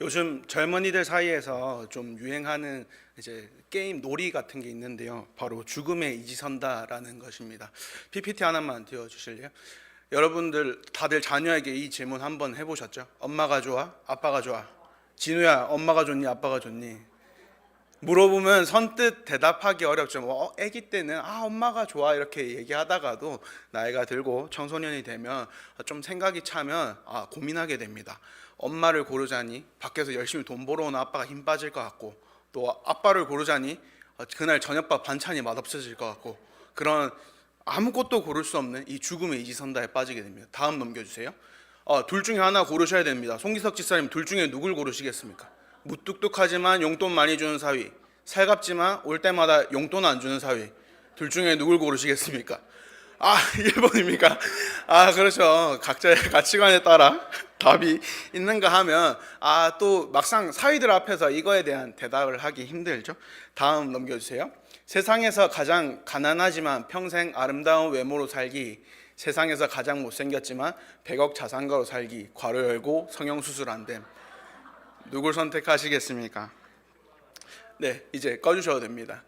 요즘 젊은이들 사이에서 좀 유행하는 게임 놀이 같은 게 있는데요. 바로 죽음의 이지선다라는 것입니다. PPT 하나만 띄워 주실래요? 여러분들 다들 자녀에게 이 질문 한번 해보셨죠? 엄마가 좋아? 아빠가 좋아? 진우야, 엄마가 좋니? 아빠가 좋니? 물어보면 선뜻 대답하기 어렵죠. 아기 때는 엄마가 좋아 이렇게 얘기하다가도 나이가 들고 청소년이 되면 좀 생각이 차면 고민하게 됩니다. 엄마를 고르자니 밖에서 열심히 돈 벌어오는 아빠가 힘 빠질 것 같고, 또 아빠를 고르자니 그날 저녁밥 반찬이 맛없어질 것 같고, 그런 아무것도 고를 수 없는 이 죽음의 이지선다에 빠지게 됩니다. 다음 넘겨주세요. 둘 중에 하나 고르셔야 됩니다. 송기석 집사님, 둘 중에 누굴 고르시겠습니까? 무뚝뚝하지만 용돈 많이 주는 사위, 살갑지만 올 때마다 용돈 안 주는 사위. 둘 중에 누굴 고르시겠습니까? 1번입니까? 그렇죠. 각자의 가치관에 따라 답이 있는가 하면 또 막상 사위들 앞에서 이거에 대한 대답을 하기 힘들죠. 다음 넘겨주세요. 세상에서 가장 가난하지만 평생 아름다운 외모로 살기, 세상에서 가장 못생겼지만 100억 자산가로 살기, 괄호 열고 성형수술 안 됨. 누굴 선택하시겠습니까? 네, 이제 꺼주셔도 됩니다.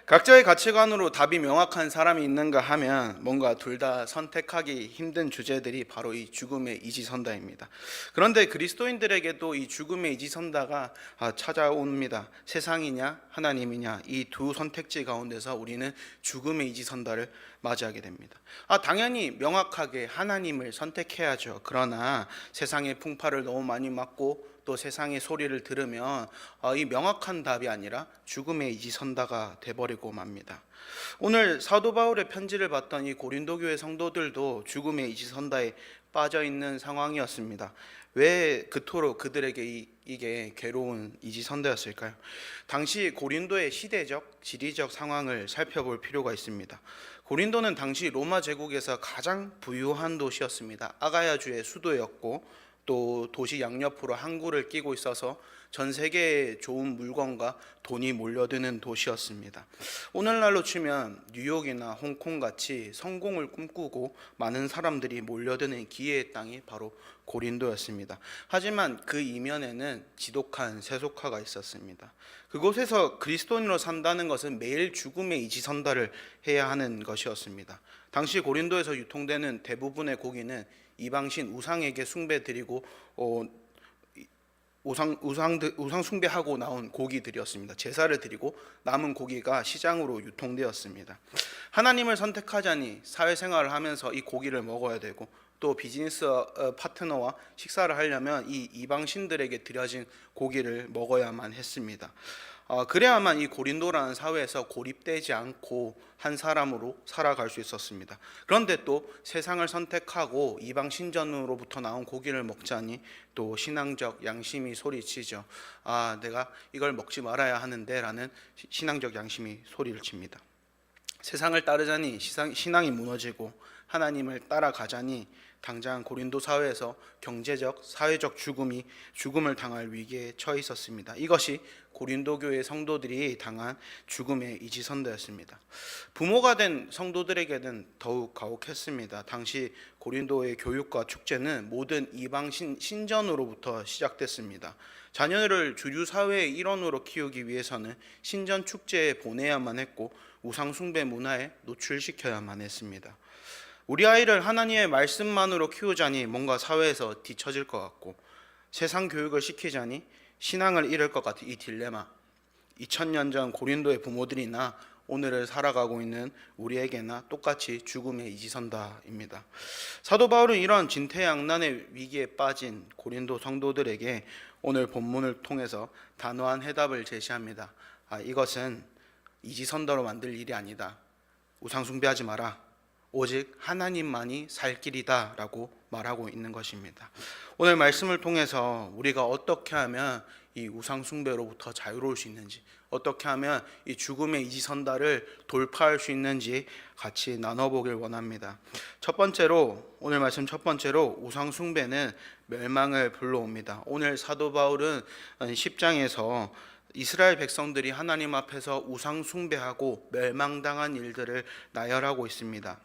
각자의 가치관으로 답이 명확한 사람이 있는가 하면 뭔가 둘 다 선택하기 힘든 주제들이 바로 이 죽음의 이지선다입니다. 그런데 그리스도인들에게도 이 죽음의 이지선다가 찾아옵니다. 세상이냐 하나님이냐, 이 두 선택지 가운데서 우리는 죽음의 이지선다를 맞이하게 됩니다. 당연히 명확하게 하나님을 선택해야죠. 그러나 세상의 풍파를 너무 많이 맞고 또 세상의 소리를 들으면 이 명확한 답이 아니라 죽음의 이지선다가 돼버리고 맙니다. 오늘 사도 바울의 편지를 받던 이 고린도 교회 성도들도 죽음의 이지선다에 빠져 있는 상황이었습니다. 왜 그토록 그들에게 이게 괴로운 이지선다였을까요? 당시 고린도의 시대적, 지리적 상황을 살펴볼 필요가 있습니다. 고린도는 당시 로마 제국에서 가장 부유한 도시였습니다. 아가야주의 수도였고, 또 도시 양옆으로 항구를 끼고 있어서 전 세계에 좋은 물건과 돈이 몰려드는 도시였습니다. 오늘날로 치면 뉴욕이나 홍콩 같이 성공을 꿈꾸고 많은 사람들이 몰려드는 기회의 땅이 바로 고린도였습니다. 하지만 그 이면에는 지독한 세속화가 있었습니다. 그곳에서 그리스도인으로 산다는 것은 매일 죽음의 이지선다를 해야 하는 것이었습니다. 당시 고린도에서 유통되는 대부분의 고기는 이방신 우상에게 숭배드리고 우상 숭배하고 나온 고기들이었습니다. 제사를 드리고 남은 고기가 시장으로 유통되었습니다. 하나님을 선택하자니 사회생활을 하면서 이 고기를 먹어야 되고, 또 비즈니스 파트너와 식사를 하려면 이 이방신들에게 드려진 고기를 먹어야만 했습니다. 그래야만 이 고린도라는 사회에서 고립되지 않고 한 사람으로 살아갈 수 있었습니다. 그런데 또 세상을 선택하고 이방 신전으로부터 나온 고기를 먹자니 또 신앙적 양심이 소리치죠. 내가 이걸 먹지 말아야 하는데 라는 신앙적 양심이 소리를 칩니다. 세상을 따르자니 신앙이 무너지고 하나님을 따라가자니 당장 고린도 사회에서 경제적, 사회적 죽음을 당할 위기에 처해 있었습니다. 이것이 고린도 교회 성도들이 당한 죽음의 이지선다였습니다. 부모가 된 성도들에게는 더욱 가혹했습니다. 당시 고린도의 교육과 축제는 모든 이방 신전으로부터 시작됐습니다. 자녀를 주류 사회의 일원으로 키우기 위해서는 신전 축제에 보내야만 했고 우상 숭배 문화에 노출시켜야만 했습니다. 우리 아이를 하나님의 말씀만으로 키우자니 뭔가 사회에서 뒤처질 것 같고, 세상 교육을 시키자니 신앙을 잃을 것 같은 이 딜레마, 2000년 전 고린도의 부모들이나 오늘을 살아가고 있는 우리에게나 똑같이 죽음의 이지선다입니다. 사도 바울은 이런 진퇴양난의 위기에 빠진 고린도 성도들에게 오늘 본문을 통해서 단호한 해답을 제시합니다. 이것은 이지선다로 만들 일이 아니다. 우상 숭배하지 마라. 오직 하나님만이 살 길이다 라고 말하고 있는 것입니다. 오늘 말씀을 통해서 우리가 어떻게 하면 이 우상 숭배로부터 자유로울 수 있는지, 어떻게 하면 이 죽음의 이지선다를 돌파할 수 있는지 같이 나눠보길 원합니다. 오늘 말씀 첫 번째로 우상 숭배는 멸망을 불러옵니다. 오늘 사도 바울은 10장에서 이스라엘 백성들이 하나님 앞에서 우상 숭배하고 멸망당한 일들을 나열하고 있습니다.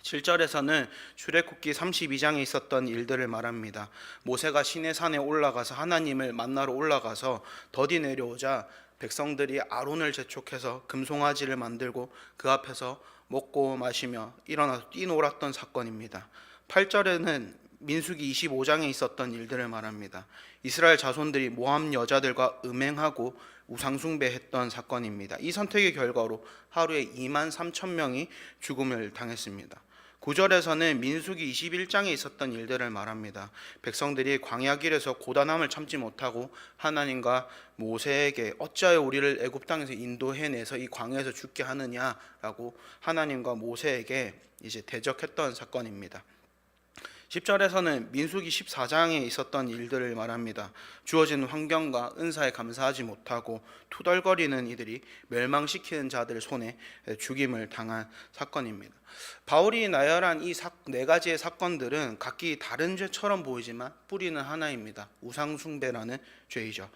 7절에서는 출애굽기 32장에 있었던 일들을 말합니다. 모세가 시내산에 올라가서 하나님을 만나러 올라가서 더디 내려오자 백성들이 아론을 재촉해서 금송아지를 만들고 그 앞에서 먹고 마시며 일어나서 뛰놀았던 사건입니다. 8절에는 민수기 25장에 있었던 일들을 말합니다. 이스라엘 자손들이 모함 여자들과 음행하고 우상숭배했던 사건입니다. 이 선택의 결과로 하루에 2만 3천 명이 죽음을 당했습니다. 9절에서는 민수기 21장에 있었던 일들을 말합니다. 백성들이 광야 길에서 고단함을 참지 못하고 하나님과 모세에게 어찌하여 우리를 애굽 땅에서 인도해내서 이 광야에서 죽게 하느냐라고 하나님과 모세에게 이제 대적했던 사건입니다. 10절에서는 민수기 14장에 있었던 일들을 말합니다. 주어진 환경과 은사에 감사하지 못하고 투덜거리는 이들이 멸망시키는 자들 손에 죽임을 당한 사건입니다. 바울이 나열한 이 네 가지의 사건들은 각기 다른 죄처럼 보이지만 뿌리는 하나입니다. 우상숭배라는 죄이죠.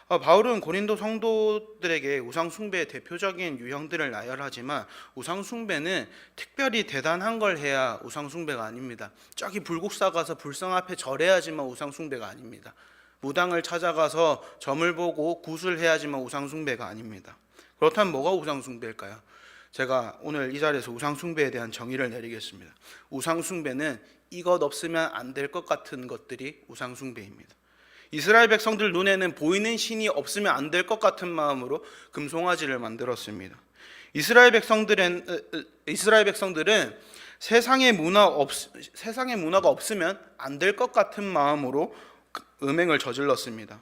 바울은 고린도 성도들에게 우상숭배의 대표적인 유형들을 나열하지만 우상숭배는 특별히 대단한 걸 해야 우상숭배가 아닙니다. 저기 불국사 가서 불성 앞에 절해야지만 우상숭배가 아닙니다. 무당을 찾아가서 점을 보고 구슬해야지만 우상숭배가 아닙니다. 그렇다면 뭐가 우상숭배일까요? 제가 오늘 이 자리에서 우상숭배에 대한 정의를 내리겠습니다. 우상숭배는 이것 없으면 안 될 것 같은 것들이 우상숭배입니다. 이스라엘 백성들 눈에는 보이는 신이 없으면 안 될 것 같은 마음으로 금송아지를 만들었습니다. 이스라엘 백성들은 세상의 문화가 없으면 안 될 것 같은 마음으로 음행을 저질렀습니다.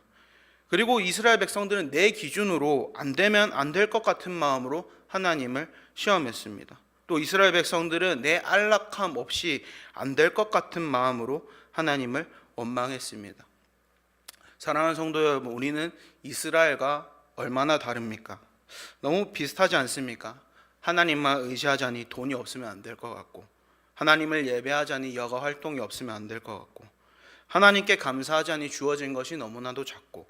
그리고 이스라엘 백성들은 내 기준으로 안 되면 안 될 것 같은 마음으로 하나님을 시험했습니다. 또 이스라엘 백성들은 내 안락함 없이 안 될 것 같은 마음으로 하나님을 원망했습니다. 사랑하는 성도 여러분, 우리는 이스라엘과 얼마나 다릅니까? 너무 비슷하지 않습니까? 하나님만 의지하자니 돈이 없으면 안 될 것 같고, 하나님을 예배하자니 여가 활동이 없으면 안 될 것 같고, 하나님께 감사하자니 주어진 것이 너무나도 작고,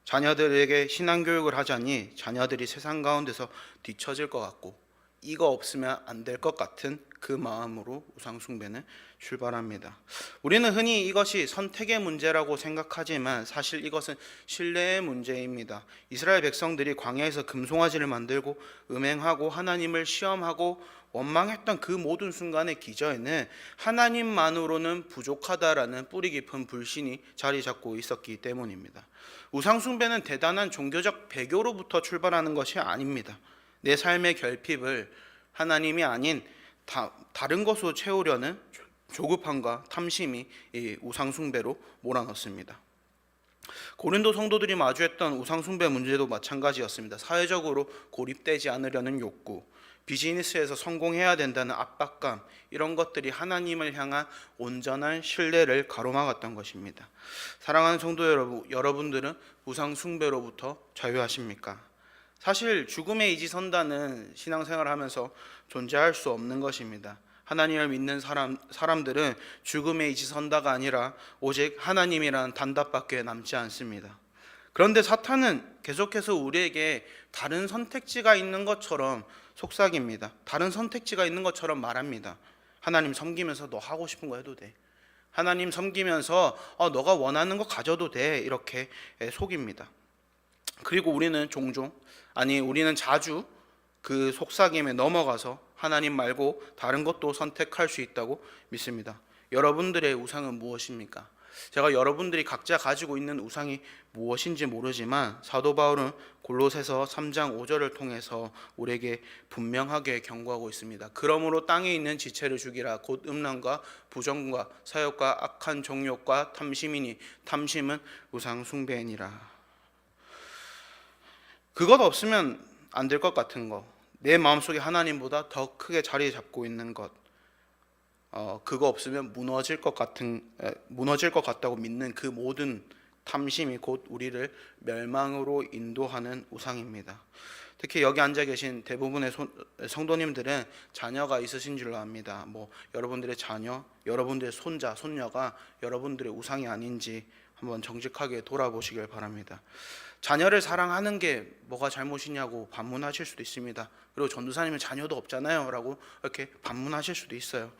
자녀들에게 신앙교육을 하자니 자녀들이 세상 가운데서 뒤처질 것 같고, 이거 없으면 안 될 것 같은 그 마음으로 우상숭배는 출발합니다. 우리는 흔히 이것이 선택의 문제라고 생각하지만 사실 이것은 신뢰의 문제입니다. 이스라엘 백성들이 광야에서 금송아지를 만들고 음행하고 하나님을 시험하고 원망했던 그 모든 순간의 기저에는 하나님만으로는 부족하다라는 뿌리 깊은 불신이 자리 잡고 있었기 때문입니다. 우상숭배는 대단한 종교적 배교로부터 출발하는 것이 아닙니다. 내 삶의 결핍을 하나님이 아닌 다른 것으로 채우려는 조급함과 탐심이 이 우상숭배로 몰아넣습니다. 고린도 성도들이 마주했던 우상숭배 문제도 마찬가지였습니다. 사회적으로 고립되지 않으려는 욕구, 비즈니스에서 성공해야 된다는 압박감, 이런 것들이 하나님을 향한 온전한 신뢰를 가로막았던 것입니다. 사랑하는 성도 여러분, 여러분들은 우상숭배로부터 자유하십니까? 사실 죽음의 이지선다는 신앙생활을 하면서 존재할 수 없는 것입니다. 하나님을 믿는 사람들은 죽음의 이지선다가 아니라 오직 하나님이라는 단답밖에 남지 않습니다. 그런데 사탄은 계속해서 우리에게 다른 선택지가 있는 것처럼 속삭입니다. 다른 선택지가 있는 것처럼 말합니다. 하나님 섬기면서 너 하고 싶은 거 해도 돼. 하나님 섬기면서 너가 원하는 거 가져도 돼. 이렇게 속입니다. 그리고 우리는 자주 그 속삭임에 넘어가서 하나님 말고 다른 것도 선택할 수 있다고 믿습니다. 여러분들의 우상은 무엇입니까? 제가 여러분들이 각자 가지고 있는 우상이 무엇인지 모르지만 사도 바울은 골로새서 3장 5절을 통해서 우리에게 분명하게 경고하고 있습니다. 그러므로 땅에 있는 지체를 죽이라. 곧 음란과 부정과 사욕과 악한 정욕과 탐심이니 탐심은 우상 숭배니라. 그것 없으면 안 될 것 같은 것, 내 마음속에 하나님보다 더 크게 자리 잡고 있는 것, 그거 없으면 무너질 것 같다고 믿는 그 모든 탐심이 곧 우리를 멸망으로 인도하는 우상입니다. 특히 여기 앉아 계신 대부분의 성도님들은 자녀가 있으신 줄로 압니다. 여러분들의 자녀, 여러분들의 손자, 손녀가 여러분들의 우상이 아닌지 한번 정직하게 돌아보시길 바랍니다. 자녀를 사랑하는 게 뭐가 잘못이냐고 반문하실 수도 있습니다. 그리고 전도사님은 자녀도 없잖아요 라고 이렇게 반문하실 수도 있어요.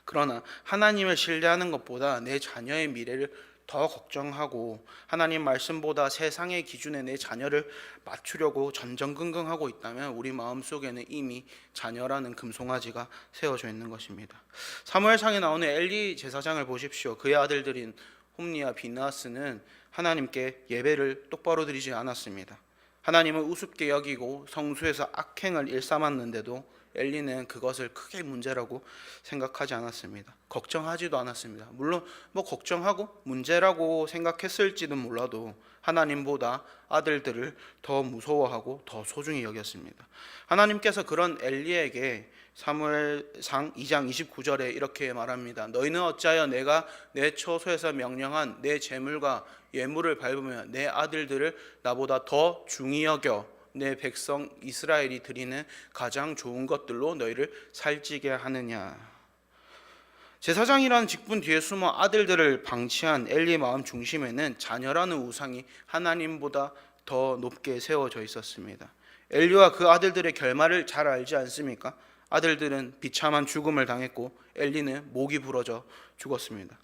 그러나 하나님을 신뢰하는 것보다 내 자녀의 미래를 더 걱정하고 하나님 말씀보다 세상의 기준에 내 자녀를 맞추려고 전전긍긍하고 있다면 우리 마음속에는 이미 자녀라는 금송아지가 세워져 있는 것입니다. 사무엘상에 나오는 엘리 제사장을 보십시오. 그의 아들들인 홈니와 비나스는 하나님께 예배를 똑바로 드리지 않았습니다. 하나님을 우습게 여기고 성수에서 악행을 일삼았는데도 엘리는 그것을 크게 문제라고 생각하지 않았습니다. 걱정하지도 않았습니다. 물론 걱정하고 문제라고 생각했을지도 몰라도 하나님보다 아들들을 더 무서워하고 더 소중히 여겼습니다. 하나님께서 그런 엘리에게 사무엘상 2장 29절에 이렇게 말합니다. 너희는 어찌하여 내가 내 처소에서 명령한 내 제물과 예물을 밟으며 내 아들들을 나보다 더 중히 여겨 내 백성 이스라엘이 드리는 가장 좋은 것들로 너희를 살찌게 하느냐. 제사장이라는 직분 뒤에 숨어 아들들을 방치한 엘리의 마음 중심에는 자녀라는 우상이 하나님보다 더 높게 세워져 있었습니다. 엘리와 그 아들들의 결말을 잘 알지 않습니까? 아들들은 비참한 죽음을 당했고 엘리는 목이 부러져 죽었습니다.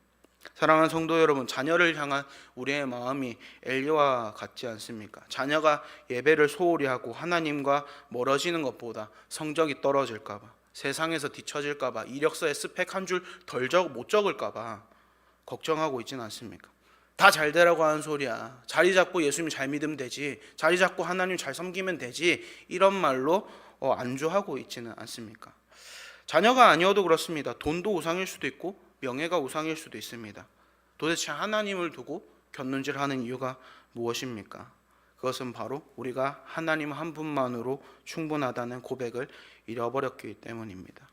사랑하는 성도 여러분, 자녀를 향한 우리의 마음이 엘리와 같지 않습니까? 자녀가 예배를 소홀히 하고 하나님과 멀어지는 것보다 성적이 떨어질까 봐, 세상에서 뒤처질까 봐, 이력서에 스펙 한 줄 못 적을까 봐 걱정하고 있지는 않습니까? 다 잘 되라고 하는 소리야. 자리 잡고 예수님 잘 믿으면 되지, 자리 잡고 하나님 잘 섬기면 되지, 이런 말로 안주하고 있지는 않습니까? 자녀가 아니어도 그렇습니다. 돈도 우상일 수도 있고 명예가 우상일 수도 있습니다. 도대체 하나님을 두고 곁눈질하는 이유가 무엇입니까? 그것은 바로 우리가 하나님 한 분만으로 충분하다는 고백을 잃어버렸기 때문입니다.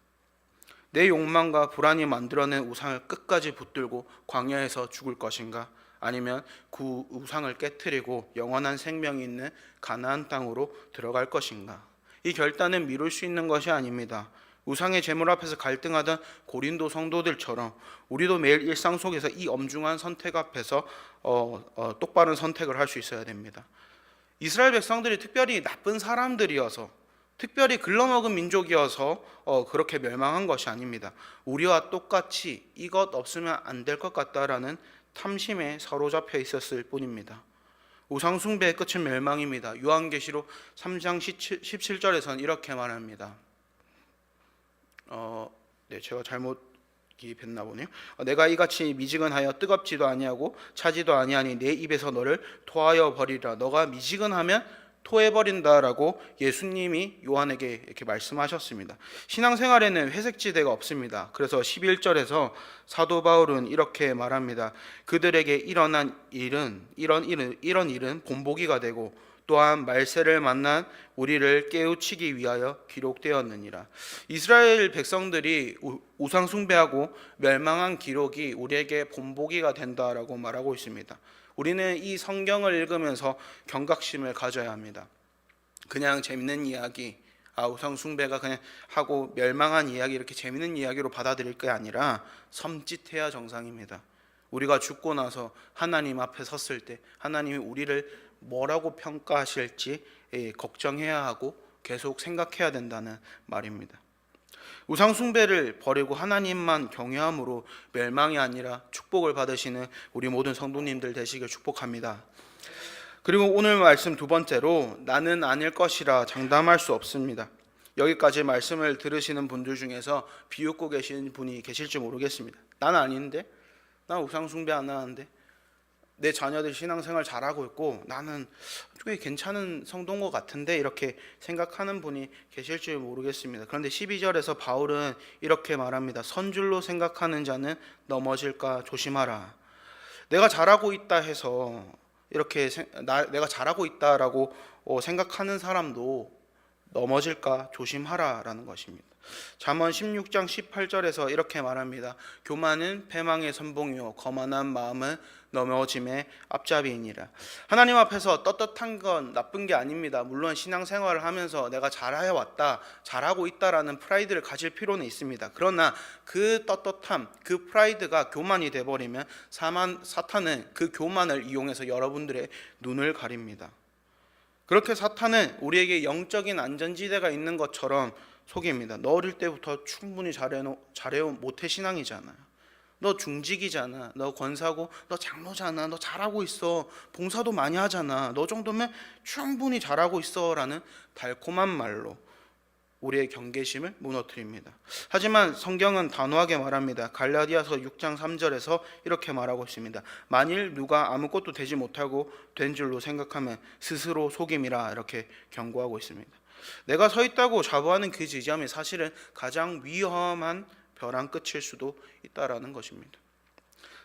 내 욕망과 불안이 만들어낸 우상을 끝까지 붙들고 광야에서 죽을 것인가? 아니면 그 우상을 깨트리고 영원한 생명이 있는 가나안 땅으로 들어갈 것인가? 이 결단은 미룰 수 있는 것이 아닙니다. 우상의 제물 앞에서 갈등하던 고린도 성도들처럼 우리도 매일 일상 속에서 이 엄중한 선택 앞에서 똑바른 선택을 할 수 있어야 됩니다. 이스라엘 백성들이 특별히 나쁜 사람들이어서, 특별히 글러먹은 민족이어서 그렇게 멸망한 것이 아닙니다. 우리와 똑같이 이것 없으면 안 될 것 같다라는 탐심에 사로잡혀 있었을 뿐입니다. 우상 숭배의 끝은 멸망입니다. 요한계시록 3장 17절에서는 이렇게 말합니다. 제가 잘못 기입했나 보네요. 내가 이같이 미지근하여 뜨겁지도 아니하고 차지도 아니하니 내 입에서 너를 토하여 버리라. 너가 미지근하면 토해버린다라고 예수님이 요한에게 이렇게 말씀하셨습니다. 신앙생활에는 회색지대가 없습니다. 그래서 11절에서 사도 바울은 이렇게 말합니다. 그들에게 일어난 일은 이런 일은 본보기가 되고 또한 말세를 만난 우리를 깨우치기 위하여 기록되었느니라. 이스라엘 백성들이 우상 숭배하고 멸망한 기록이 우리에게 본보기가 된다라고 말하고 있습니다. 우리는 이 성경을 읽으면서 경각심을 가져야 합니다. 그냥 재밌는 이야기, 우상 숭배가 그냥 하고 멸망한 이야기, 이렇게 재밌는 이야기로 받아들일 게 아니라 섬찟해야 정상입니다. 우리가 죽고 나서 하나님 앞에 섰을 때 하나님이 우리를 뭐라고 평가하실지 걱정해야 하고 계속 생각해야 된다는 말입니다. 우상 숭배를 버리고 하나님만 경외함으로 멸망이 아니라 축복을 받으시는 우리 모든 성도님들 되시길 축복합니다. 그리고 오늘 말씀 두 번째로, 나는 아닐 것이라 장담할 수 없습니다. 여기까지 말씀을 들으시는 분들 중에서 비웃고 계신 분이 계실지 모르겠습니다. 난 아닌데, 난 우상 숭배 안 하는데, 내 자녀들 신앙생활 잘하고 있고 나는 꽤 괜찮은 성도인 것 같은데, 이렇게 생각하는 분이 계실지 모르겠습니다. 그런데 12절에서 바울은 이렇게 말합니다. 선줄로 생각하는 자는 넘어질까 조심하라. 내가 잘하고 있다 해서 이렇게 내가 잘하고 있다라고 생각하는 사람도 넘어질까 조심하라라는 것입니다. 잠언 16장 18절에서 이렇게 말합니다. 교만은 패망의 선봉이요 거만한 마음은 넘어짐의 앞잡이이니라. 하나님 앞에서 떳떳한 건 나쁜 게 아닙니다. 물론 신앙생활을 하면서 내가 잘해왔다, 잘하고 있다라는 프라이드를 가질 필요는 있습니다. 그러나 그 떳떳함, 그 프라이드가 교만이 돼버리면 사탄은 그 교만을 이용해서 여러분들의 눈을 가립니다. 그렇게 사탄은 우리에게 영적인 안전지대가 있는 것처럼 속입니다. 너 어릴 때부터 충분히 잘해온 모태신앙이잖아요. 너 중직이잖아. 너 권사고, 너 장로잖아. 너 잘하고 있어. 봉사도 많이 하잖아. 너 정도면 충분히 잘하고 있어 라는 달콤한 말로 우리의 경계심을 무너뜨립니다. 하지만 성경은 단호하게 말합니다. 갈라디아서 6장 3절에서 이렇게 말하고 있습니다. 만일 누가 아무것도 되지 못하고 된 줄로 생각하면 스스로 속임이라 이렇게 경고하고 있습니다. 내가 서 있다고 자부하는 그 지점이 사실은 가장 위험한 벼랑 끝일 수도 있다라는 것입니다.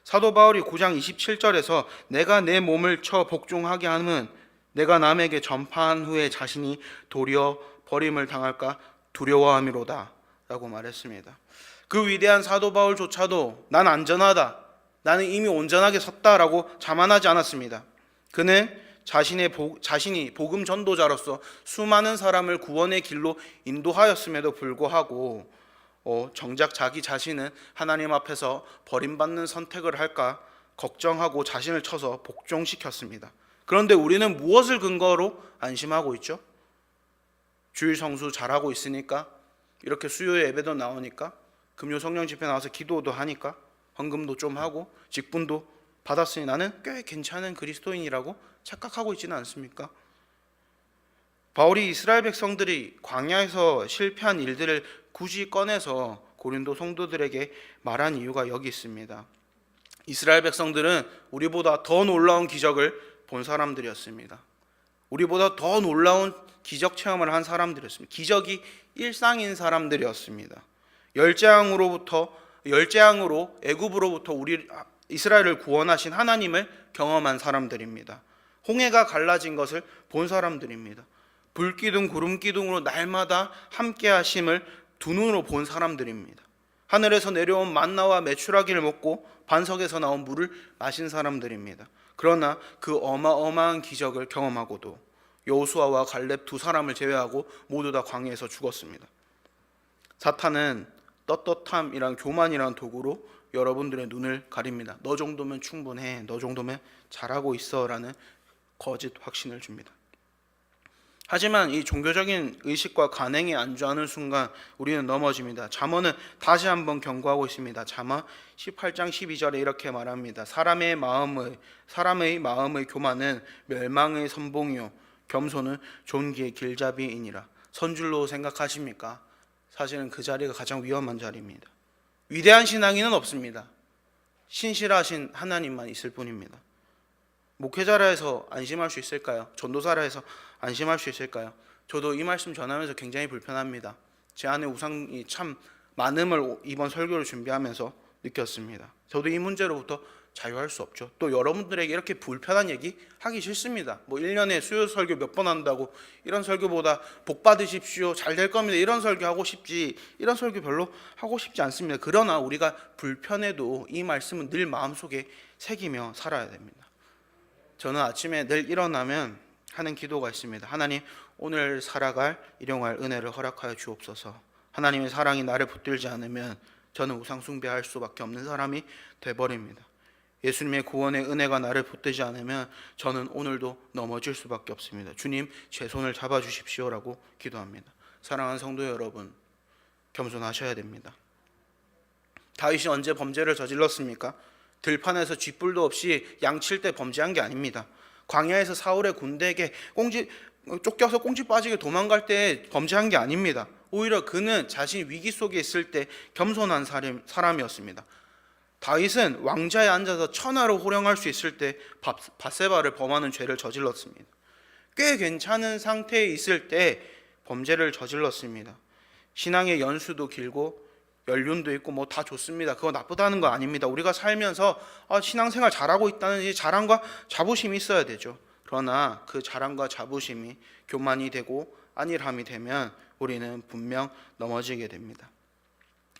사도 바울이 9장 27절에서 내가 내 몸을 쳐 복종하게 하면 내가 남에게 전파한 후에 자신이 도리어 버림을 당할까 두려워함이로다 라고 말했습니다. 그 위대한 사도 바울조차도 난 안전하다, 나는 이미 온전하게 섰다라고 자만하지 않았습니다. 그는 자신이 복음 전도자로서 수많은 사람을 구원의 길로 인도하였음에도 불구하고 정작 자기 자신은 하나님 앞에서 버림받는 선택을 할까 걱정하고 자신을 쳐서 복종시켰습니다. 그런데 우리는 무엇을 근거로 안심하고 있죠? 주일 성수 잘하고 있으니까, 이렇게 수요 예배도 나오니까, 금요 성령 집회 나와서 기도도 하니까, 헌금도 좀 하고 직분도 받았으니 나는 꽤 괜찮은 그리스도인이라고 착각하고 있지는 않습니까? 바울이 이스라엘 백성들이 광야에서 실패한 일들을 굳이 꺼내서 고린도 성도들에게 말한 이유가 여기 있습니다. 이스라엘 백성들은 우리보다 더 놀라운 기적을 본 사람들이었습니다. 우리보다 더 놀라운 기적 체험을 한 사람들이었습니다. 기적이 일상인 사람들이었습니다. 열재앙으로 애굽으로부터 우리 이스라엘을 구원하신 하나님을 경험한 사람들입니다. 홍해가 갈라진 것을 본 사람들입니다. 불기둥 구름기둥으로 날마다 함께 하심을 두 눈으로 본 사람들입니다. 하늘에서 내려온 만나와 메추라기를 먹고 반석에서 나온 물을 마신 사람들입니다. 그러나 그 어마어마한 기적을 경험하고도 여호수아와 갈렙 두 사람을 제외하고 모두 다 광야에서 죽었습니다. 사탄은 떳떳함이란 교만이란 도구로 여러분들의 눈을 가립니다. 너 정도면 충분해, 너 정도면 잘하고 있어 라는 거짓 확신을 줍니다. 하지만 이 종교적인 의식과 간행에 안주하는 순간 우리는 넘어집니다. 잠언은 다시 한번 경고하고 있습니다. 잠언 18장 12절에 이렇게 말합니다. 사람의 마음의 교만은 멸망의 선봉이요 겸손은 존귀의 길잡이이니라. 선줄로 생각하십니까? 사실은 그 자리가 가장 위험한 자리입니다. 위대한 신앙인은 없습니다. 신실하신 하나님만 있을 뿐입니다. 목회자라 해서 안심할 수 있을까요? 전도사라 해서 안심할 수 있을까요? 저도 이 말씀 전하면서 굉장히 불편합니다. 제 안에 우상이 참 많음을 이번 설교를 준비하면서 느꼈습니다. 저도 이 문제로부터 자유할 수 없죠. 또 여러분들에게 이렇게 불편한 얘기 하기 싫습니다. 1년에 수요 설교 몇 번 한다고 이런 설교보다 복 받으십시오, 잘 될 겁니다, 이런 설교 하고 싶지, 이런 설교 별로 하고 싶지 않습니다. 그러나 우리가 불편해도 이 말씀은 늘 마음속에 새기며 살아야 됩니다. 저는 아침에 늘 일어나면 하는 기도가 있습니다. 하나님, 오늘 살아갈 일용할 은혜를 허락하여 주옵소서. 하나님의 사랑이 나를 붙들지 않으면 저는 우상 숭배할 수밖에 없는 사람이 돼버립니다. 예수님의 구원의 은혜가 나를 붙들지 않으면 저는 오늘도 넘어질 수밖에 없습니다. 주님, 제 손을 잡아주십시오라고 기도합니다. 사랑하는 성도 여러분, 겸손하셔야 됩니다. 다윗이 언제 범죄를 저질렀습니까? 들판에서 쥐뿔도 없이 양칠 때 범죄한 게 아닙니다. 광야에서 사울의 군대에게 쫓겨서 꽁지 빠지게 도망갈 때 범죄한 게 아닙니다. 오히려 그는 자신이 위기 속에 있을 때 겸손한 사람이었습니다. 다윗은 왕좌에 앉아서 천하를 호령할 수 있을 때 밧세바를 범하는 죄를 저질렀습니다. 꽤 괜찮은 상태에 있을 때 범죄를 저질렀습니다. 신앙의 연수도 길고 연륜도 있고 다 좋습니다. 그거 나쁘다는 거 아닙니다. 우리가 살면서 신앙생활 잘하고 있다는 이 자랑과 자부심이 있어야 되죠. 그러나 그 자랑과 자부심이 교만이 되고 안일함이 되면 우리는 분명 넘어지게 됩니다.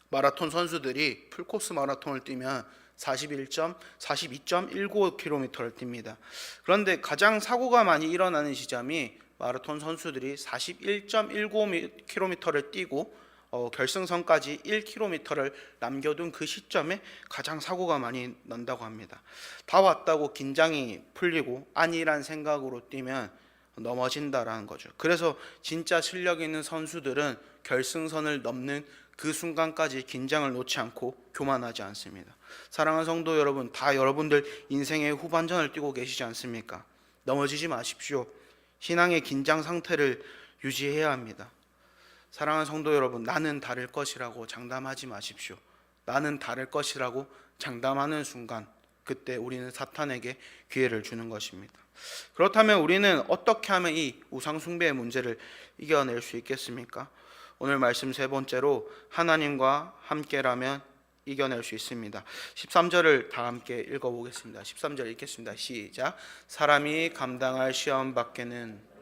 마라톤 선수들이 풀코스 마라톤을 뛰면 42.19km를 뜁니다. 그런데 가장 사고가 많이 일어나는 지점이 마라톤 선수들이 41.19km를 뛰고 결승선까지 1km를 남겨둔 그 시점에 가장 사고가 많이 난다고 합니다. 다 왔다고 긴장이 풀리고 아니란 생각으로 뛰면 넘어진다라는 거죠. 그래서 진짜 실력 있는 선수들은 결승선을 넘는 그 순간까지 긴장을 놓지 않고 교만하지 않습니다. 사랑하는 성도 여러분, 다 여러분들 인생의 후반전을 뛰고 계시지 않습니까? 넘어지지 마십시오. 신앙의 긴장 상태를 유지해야 합니다. 사랑하는 성도 여러분, 나는 다를 것이라고 장담하지 마십시오. 나는 다를 것이라고 장담하는 순간, 그때 우리는 사탄에게 기회를 주는 것입니다. 그렇다면 우리는 어떻게 하면 이 우상숭배의 문제를 이겨낼 수 있겠습니까? 오늘 말씀 세 번째로 하나님과 함께라면 이겨낼 수 있습니다. 13절을 다 함께 읽어보겠습니다. 13절 읽겠습니다. 시작. 사람이 감당할 시험 밖에는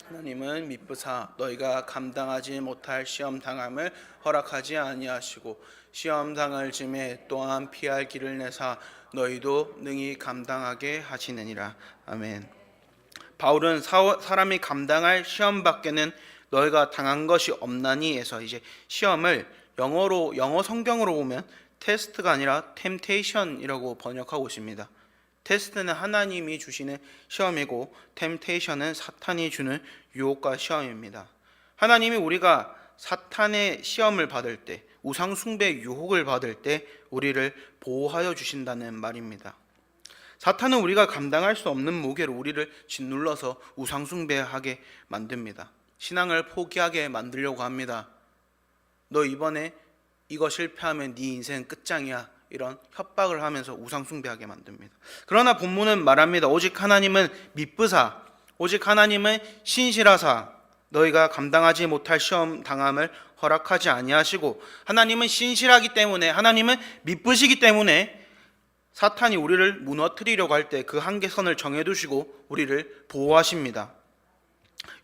하나님은 미쁘사 너희가 감당하지 못할 시험 당함을 허락하지 아니하시고 시험 당할 즈음에 또한 피할 길을 내사 너희도 능히 감당하게 하시느니라. 아멘. 바울은 사람이 감당할 시험 밖에는 너희가 당한 것이 없나니에서 이제 시험을 영어 성경으로 보면 테스트가 아니라 템테이션이라고 번역하고 있습니다. 테스트는 하나님이 주시는 시험이고 템테이션은 사탄이 주는 유혹과 시험입니다. 하나님이 우리가 사탄의 시험을 받을 때, 우상숭배의 유혹을 받을 때 우리를 보호하여 주신다는 말입니다. 사탄은 우리가 감당할 수 없는 무게로 우리를 짓눌러서 우상숭배하게 만듭니다. 신앙을 포기하게 만들려고 합니다. 너 이번에 이거 실패하면 네 인생 끝장이야. 이런 협박을 하면서 우상숭배하게 만듭니다. 그러나 본문은 말합니다. 오직 하나님은 미쁘사, 오직 하나님은 신실하사 너희가 감당하지 못할 시험 당함을 허락하지 아니하시고, 하나님은 신실하기 때문에, 하나님은 미쁘시기 때문에 사탄이 우리를 무너뜨리려고 할 때 그 한계선을 정해두시고 우리를 보호하십니다.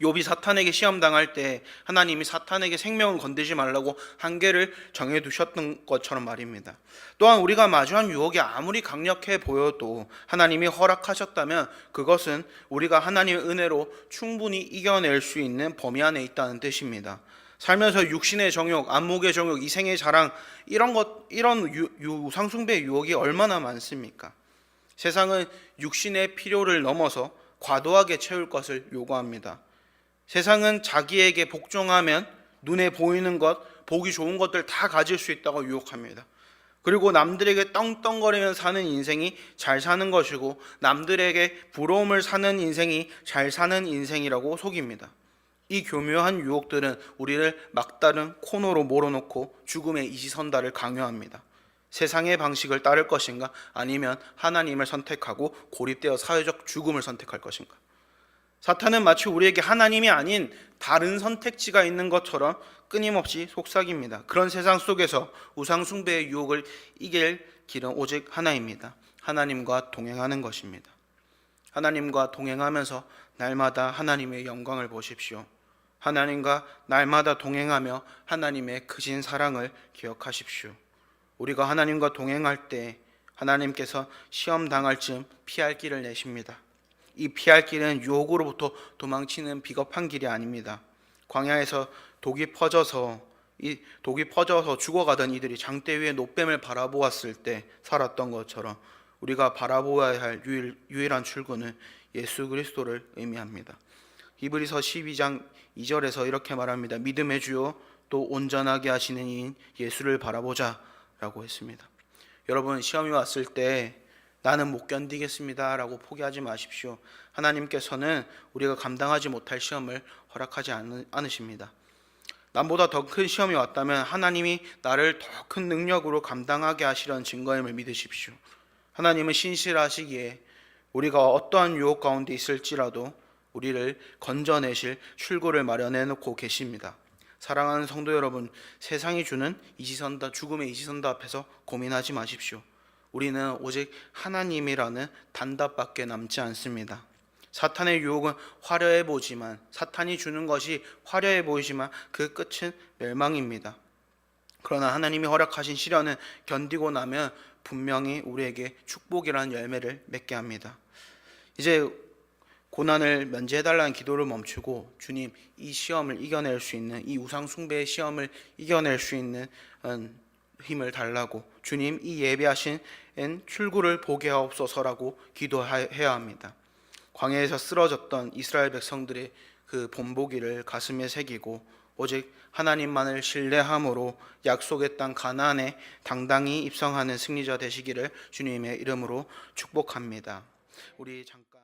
욥이 사탄에게 시험 당할 때 하나님이 사탄에게 생명을 건드리지 말라고 한계를 정해두셨던 것처럼 말입니다. 또한 우리가 마주한 유혹이 아무리 강력해 보여도 하나님이 허락하셨다면 그것은 우리가 하나님의 은혜로 충분히 이겨낼 수 있는 범위 안에 있다는 뜻입니다. 살면서 육신의 정욕, 안목의 정욕, 이생의 자랑, 이런 우상숭배의 유혹이 얼마나 많습니까? 세상은 육신의 필요를 넘어서 과도하게 채울 것을 요구합니다. 세상은 자기에게 복종하면 눈에 보이는 것, 보기 좋은 것들 다 가질 수 있다고 유혹합니다. 그리고 남들에게 떵떵거리며 사는 인생이 잘 사는 것이고 남들에게 부러움을 사는 인생이 잘 사는 인생이라고 속입니다. 이 교묘한 유혹들은 우리를 막다른 코너로 몰아놓고 죽음의 이지선다를 강요합니다. 세상의 방식을 따를 것인가, 아니면 하나님을 선택하고 고립되어 사회적 죽음을 선택할 것인가. 사탄은 마치 우리에게 하나님이 아닌 다른 선택지가 있는 것처럼 끊임없이 속삭입니다. 그런 세상 속에서 우상숭배의 유혹을 이길 길은 오직 하나입니다. 하나님과 동행하는 것입니다. 하나님과 동행하면서 날마다 하나님의 영광을 보십시오. 하나님과 날마다 동행하며 하나님의 크신 사랑을 기억하십시오. 우리가 하나님과 동행할 때 하나님께서 시험 당할 즈음 피할 길을 내십니다. 이 피할 길은 유혹으로부터 도망치는 비겁한 길이 아닙니다. 광야에서 독이 퍼져서 죽어가던 이들이 장대 위에 노뱀을 바라보았을 때 살았던 것처럼 우리가 바라보아야 할 유일한 출구는 예수 그리스도를 의미합니다. 히브리서 12장 2절에서 이렇게 말합니다. 믿음의 주요 또 온전하게 하시는 이인 예수를 바라보자 라고 했습니다. 여러분, 시험이 왔을 때 나는 못 견디겠습니다 라고 포기하지 마십시오. 하나님께서는 우리가 감당하지 못할 시험을 허락하지 않으십니다. 남보다 더 큰 시험이 왔다면 하나님이 나를 더 큰 능력으로 감당하게 하시려는 증거임을 믿으십시오. 하나님은 신실하시기에 우리가 어떠한 유혹 가운데 있을지라도 우리를 건져내실 출구를 마련해 놓고 계십니다. 사랑하는 성도 여러분, 세상이 주는 이지선다, 죽음의 이지선다 앞에서 고민하지 마십시오. 우리는 오직 하나님이라는 단답밖에 남지 않습니다. 사탄의 유혹은 화려해 보이지만, 사탄이 주는 것이 화려해 보이지만 그 끝은 멸망입니다. 그러나 하나님이 허락하신 시련은 견디고 나면 분명히 우리에게 축복이라는 열매를 맺게 합니다. 이제 고난을 면제해달라는 기도를 멈추고 주님, 이 시험을 이겨낼 수 있는, 이 우상 숭배의 시험을 이겨낼 수 있는 힘을 달라고, 주님, 이 예비하신 출구를 보게 하옵소서라고 기도해야 합니다. 광야에서 쓰러졌던 이스라엘 백성들의 그 본보기를 가슴에 새기고 오직 하나님만을 신뢰함으로 약속의 땅 가나안에 당당히 입성하는 승리자 되시기를 주님의 이름으로 축복합니다. 우리 잠깐